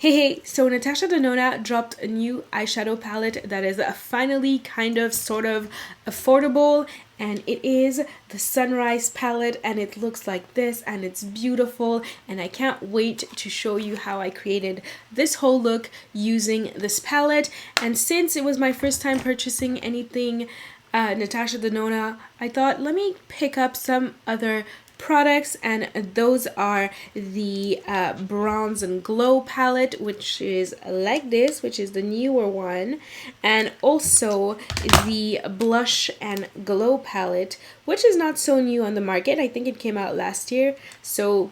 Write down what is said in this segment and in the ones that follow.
Hey, so Natasha Denona dropped a new eyeshadow palette that is finally kind of sort of affordable, and it is the Sunrise palette, and it looks like this and it's beautiful, and I can't wait to show you how I created this whole look using this palette. And since it was my first time purchasing anything Natasha Denona, I thought let me pick up some other products, and those are the Bronze and Glow palette, which is like this, which is the newer one, and also the Blush and Glow palette, which is not so new on the market. I think it came out last year, so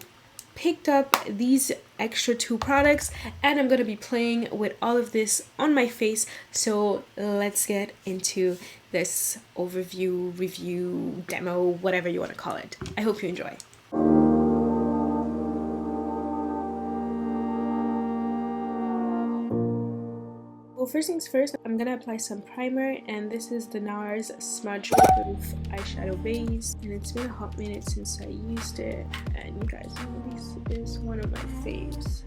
picked up these extra two products, and I'm gonna be playing with all of this on my face. So let's get into this overview, review, demo, whatever you want to call it. I hope you enjoy. Well, first things first, I'm gonna apply some primer, and this is the NARS Smudge Proof Eyeshadow Base, and it's been a hot minute since I used it, and you guys know this is one of my faves.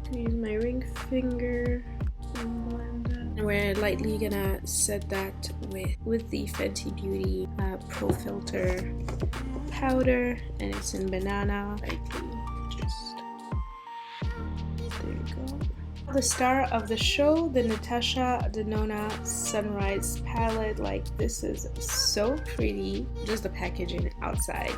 I'm gonna use my ring finger and blend that. And we're lightly gonna set that with the Fenty Beauty Pro Filter powder, and it's in Banana. Just there you go. The star of the show, the Natasha Denona Sunrise palette. Like, this is so pretty, just the packaging outside.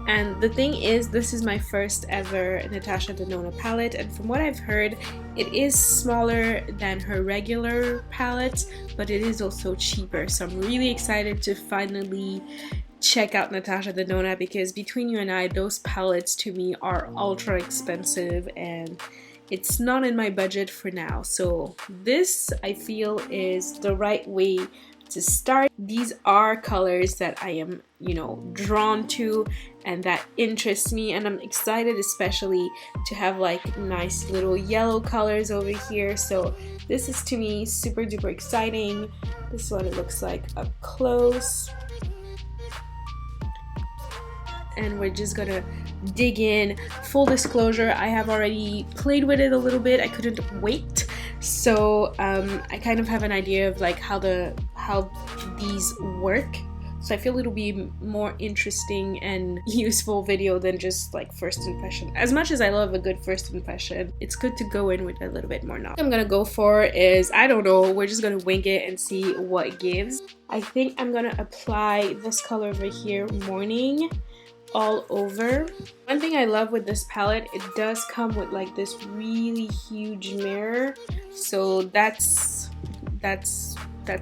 And the thing is, this is my first ever Natasha Denona palette, and from what I've heard, it is smaller than her regular palette, but it is also cheaper. So I'm really excited to finally check out Natasha Denona, because between you and I, those palettes to me are ultra expensive, and it's not in my budget for now. So this, I feel, is the right way to start. These are colors that I am, drawn to and that interest me, and I'm excited especially to have like nice little yellow colors over here. So this is, to me, super duper exciting. This is what it looks like up close. And we're just gonna dig in. Full disclosure, I have already played with it a little bit. I couldn't wait, so I kind of have an idea of like how these work. So I feel it'll be more interesting and useful video than just like first impression. As much as I love a good first impression, it's good to go in with a little bit more knowledge. What I'm gonna go for is, I don't know, we're just gonna wing it and see what it gives. I think I'm gonna apply this color over here, Morning, all over. One thing I love with this palette, it does come with like this really huge mirror, so that's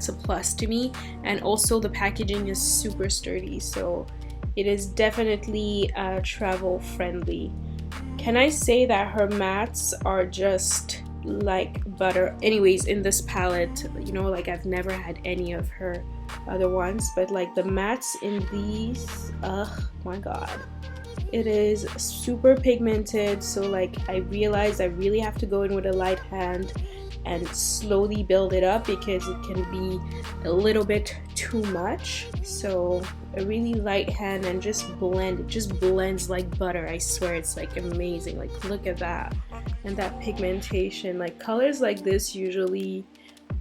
a plus to me. And also the packaging is super sturdy, so it is definitely travel friendly. Can I say that her mattes are just like butter? Anyways, in this palette, like I've never had any of her other ones, but like the mattes in these, oh my god, it is super pigmented. So like I realized I really have to go in with a light hand and slowly build it up, because it can be a little bit too much. So a really light hand and just blend. It just blends like butter. I swear, it's like amazing. Like, look at that. And that pigmentation, like colors like this usually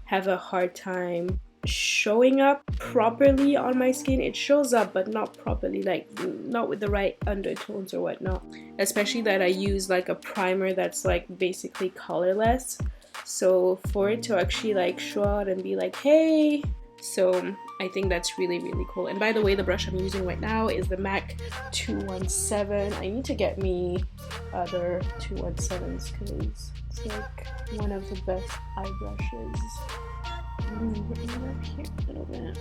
have a hard time showing up properly on my skin. It shows up, but not properly, like not with the right undertones or whatnot, especially that I use like a primer that's like basically colorless. So for it to actually like show out and be like, hey, so I think that's really, really cool. And by the way, the brush I'm using right now is the MAC 217. I need to get me other 217s, because it's like one of the best eye brushes. Bring it up here a little bit.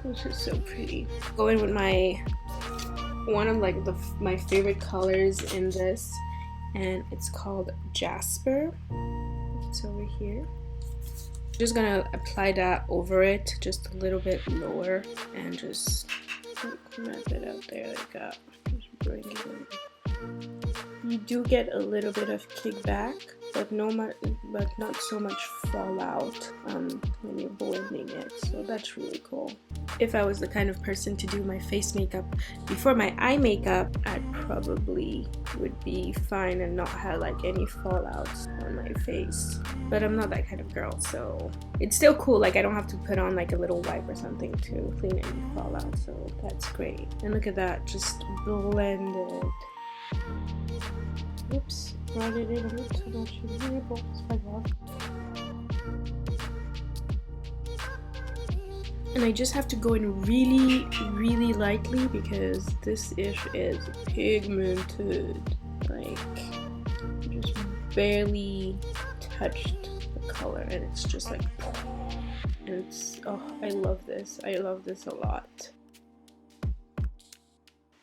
This is so pretty. Going with one of like my favorite colors in this, and it's called Jasper. It's over here. Just gonna apply that over it, just a little bit lower, and just map it out there like that. Just bring it in. You do get a little bit of kickback, but not so much fallout when you're blending it, so that's really cool. If I was the kind of person to do my face makeup before my eye makeup, I probably would be fine and not have like any fallouts on my face. But I'm not that kind of girl, so it's still cool. Like I don't have to put on like a little wipe or something to clean any fallout, so that's great. And look at that, just blended. Oops, brought it in a little too much in here, but it's fine. And I just have to go in really, really lightly because this ish is pigmented. Like, just barely touched the color and it's just like, and it's, oh, I love this. I love this a lot.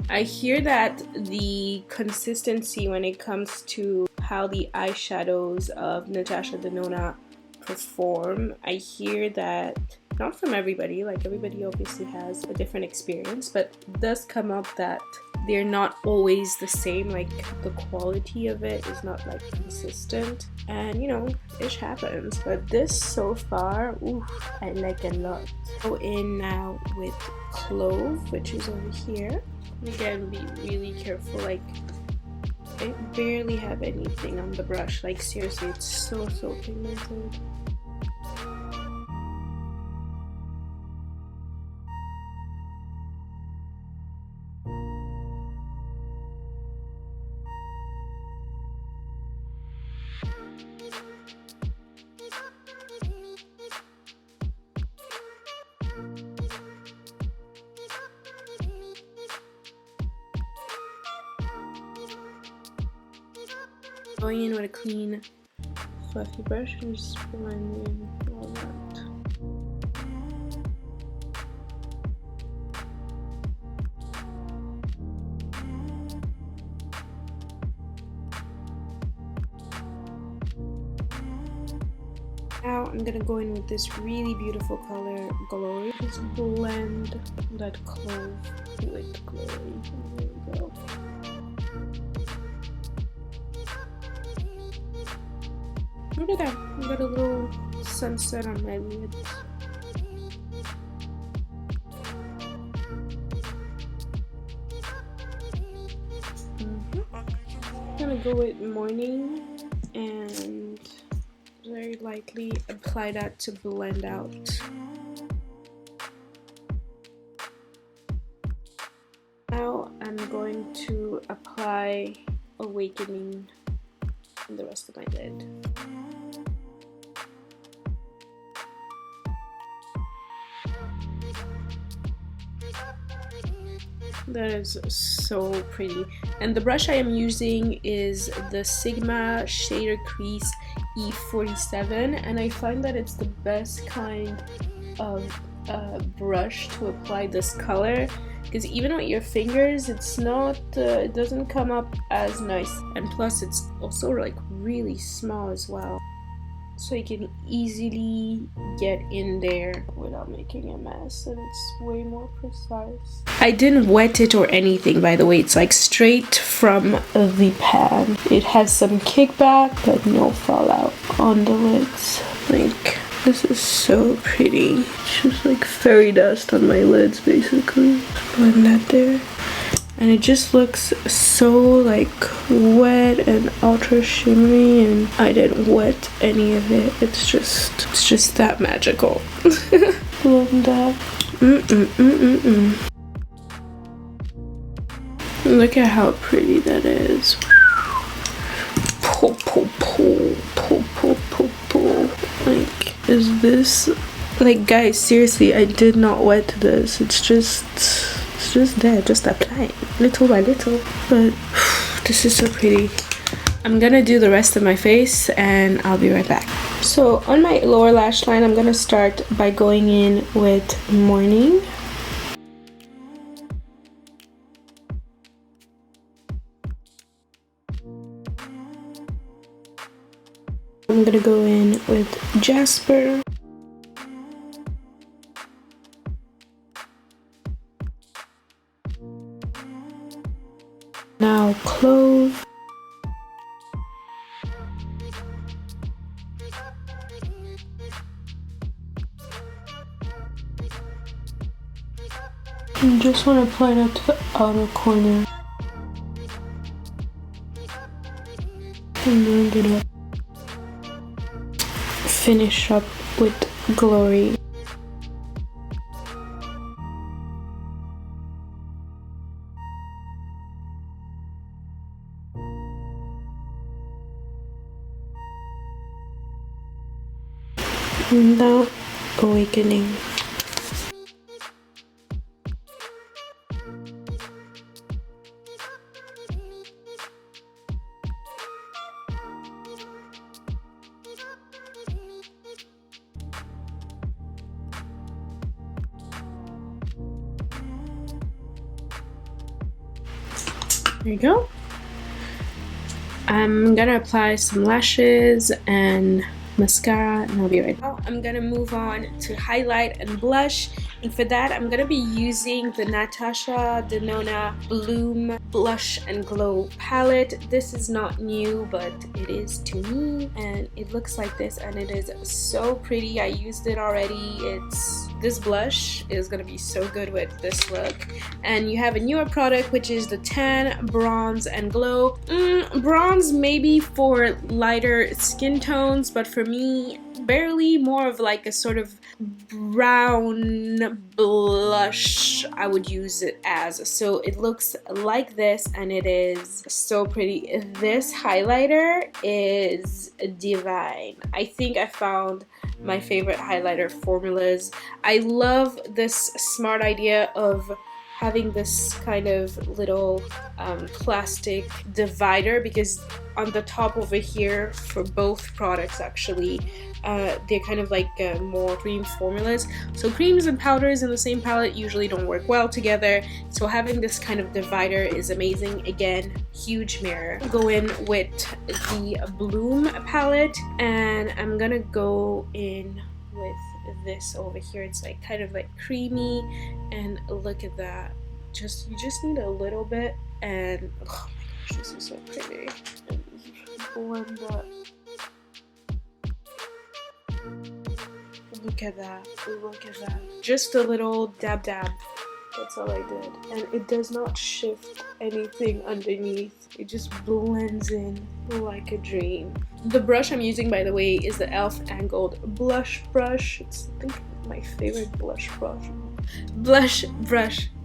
I hear that the consistency when it comes to how the eyeshadows of Natasha Denona perform, I hear that not from everybody, like everybody obviously has a different experience, but it does come up that they're not always the same, like the quality of it is not like consistent, and you know, ish happens. But this so far, ooh, I like a lot. Go in now with Clove, which is over here. Again, be really careful, like I barely have anything on the brush, like seriously, it's so pigmented. Going in with a clean, fluffy brush and just blending all that. Now I'm gonna go in with this really beautiful color, Glory. Just blend that Clove with Glory. There we go. Look at that, I got a little sunset on my lids. I'm gonna go with Morning and very lightly apply that to blend out. Now I'm going to apply Awakening on the rest of my lid. That is so pretty. And the brush I am using is the Sigma Shader Crease E47, and I find that it's the best kind of brush to apply this color, because even with your fingers it's not it doesn't come up as nice, and plus it's also like really small as well, so you can easily get in there without making a mess, and it's way more precise. I didn't wet it or anything, by the way. It's like straight from the pan. It has some kickback but no fallout on the lids. Like, this is so pretty. It's just like fairy dust on my lids basically. Just blend that there. And it just looks so like wet and ultra shimmery, and I didn't wet any of it. It's just that magical. Blend that. Look at how pretty that is. Pull, pull, pull, pull, pull, pull, pull. Like, is this, like, guys, seriously, I did not wet this. It's just there, just applying little by little. But this is so pretty. I'm gonna do the rest of my face and I'll be right back. So on my lower lash line, I'm gonna start by going in with Morning. I'm gonna go in with Jasper. Now Clove. I just want to apply that to the outer corner. And then I'm gonna finish up with Glory. And now Awakening. There you go. I'm gonna apply some lashes and mascara and I'll be right back. I'm gonna move on to highlight and blush, and for that I'm gonna be using the Natasha Denona Bloom Blush and Glow palette. This is not new, but it is to me, and it looks like this and it is so pretty. I used it already. This blush is gonna be so good with this look. And you have a newer product, which is the Tan Bronze and Glow. Bronze maybe for lighter skin tones, but for me, barely, more of like a sort of brown blush I would use it as. So it looks like this and it is so pretty. This highlighter is divine. I think I found my favorite highlighter formulas. I love this smart idea of having this kind of little plastic divider, because on the top over here for both products actually they're kind of like more cream formulas, so creams and powders in the same palette usually don't work well together, so having this kind of divider is amazing. Again, huge mirror. Go in with the Bloom palette and I'm gonna go in with this over here. It's like kind of like creamy, and look at that. You just need a little bit, and oh my gosh, this is so pretty. And blend that. Look at that. Look at that. Just a little dab. That's all I did. And it does not shift anything underneath. It just blends in like a dream. The brush I'm using, by the way, is the e.l.f. Angled Blush Brush. It's, I think, my favorite blush brush,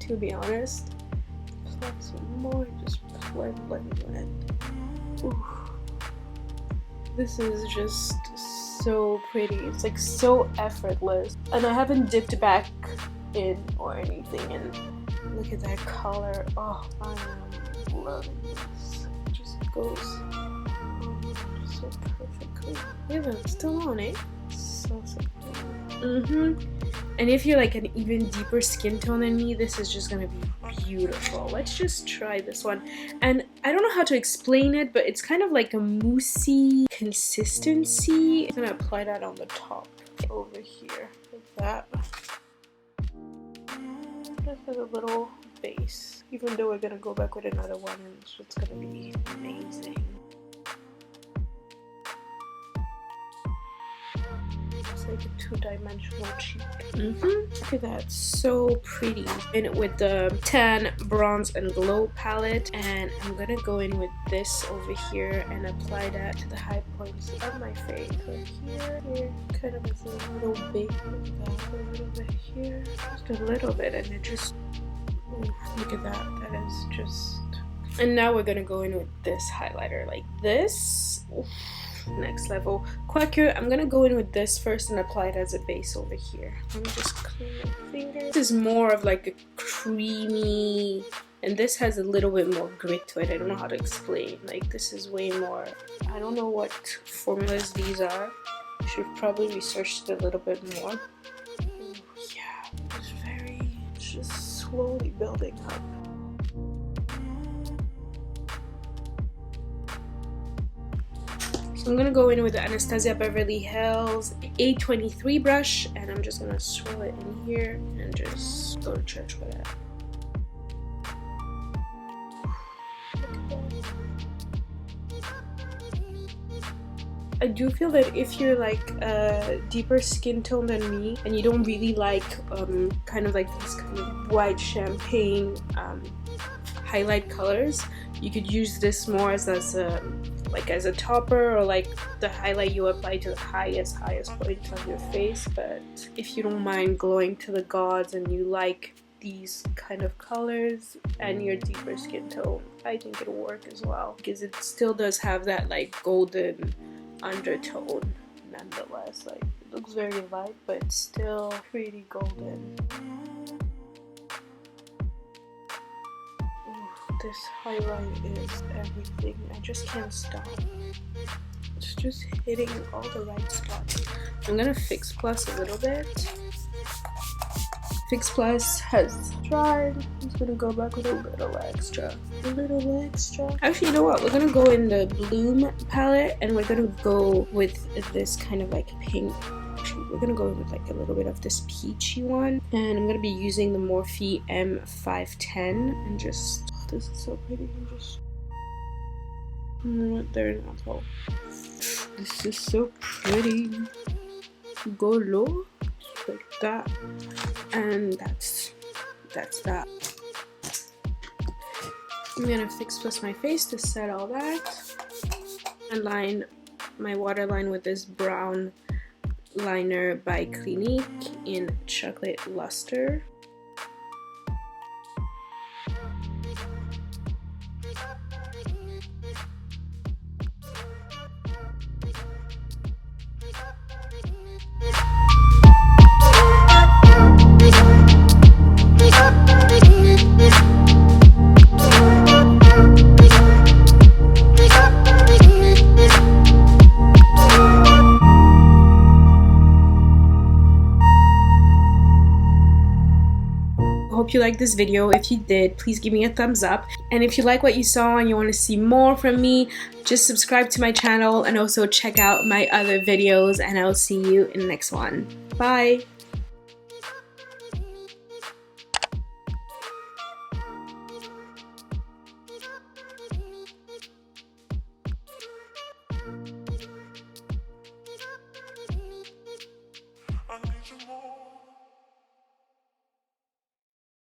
to be honest. Apply some more, just blend. Ooh. This is just so pretty. It's like so effortless. And I haven't dipped back in or anything, and look at that color. Oh, I am loving this. It just goes so perfectly. Yeah, it's still on, eh? So pretty. And if you're like an even deeper skin tone than me, this is just gonna be beautiful. Let's just try this one. And I don't know how to explain it, but it's kind of like a moussey consistency. I'm gonna apply that on the top over here, like that. Just as a little base, even though we're gonna go back with another one and it's gonna be amazing. It's like a two-dimensional cheek. Look at that, so pretty. And with the Tan Bronze and Glow palette, and I'm gonna go in with this over here and apply that to the high points of my face. Like here, kind of as a little bit like that, a little bit here, just a little bit, and it just, ooh, look at that. That is just. And now we're gonna go in with this highlighter, like this. Oof. Next level. Quacker, I'm gonna go in with this first and apply it as a base over here. Let me just clean my fingers. This is more of like a creamy, and this has a little bit more grit to it. I don't know how to explain. Like, this is way more, I don't know what formulas these are. I should have probably researched it a little bit more. Ooh, yeah, it's just slowly building up. I'm gonna go in with the Anastasia Beverly Hills A23 brush, and I'm just gonna swirl it in here and just go to church with it. I I do feel that if you're like a deeper skin tone than me and you don't really like kind of like these kind of white champagne highlight colors, you could use this more as a like as a topper, or like the highlight you apply to the highest point on your face. But if you don't mind glowing to the gods and you like these kind of colors and your deeper skin tone, I think it'll work as well, because it still does have that like golden undertone nonetheless. Like, it looks very light but it's still pretty golden. Ooh, this highlight is everything. I just can't stop. It's just hitting all the right spots. I'm gonna Fix Plus a little bit. Fix Plus has dried. I'm just gonna go back with a little extra. Actually, you know what? We're gonna go in the Bloom palette and we're gonna go with this kind of like pink. Actually, we're gonna go with like a little bit of this peachy one. And I'm gonna be using the Morphe M510 and just, oh, this is so pretty. I'm just, there not all. This is so pretty. Go low like that, and that's that. I'm gonna Fix Plus my face to set all that, and line my waterline with this brown liner by Clinique in Chocolate Luster. Hope you liked this video. If you did, please give me a thumbs up, and if you like what you saw and you want to see more from me, just subscribe to my channel and also check out my other videos, and I'll see you in the next one. Bye.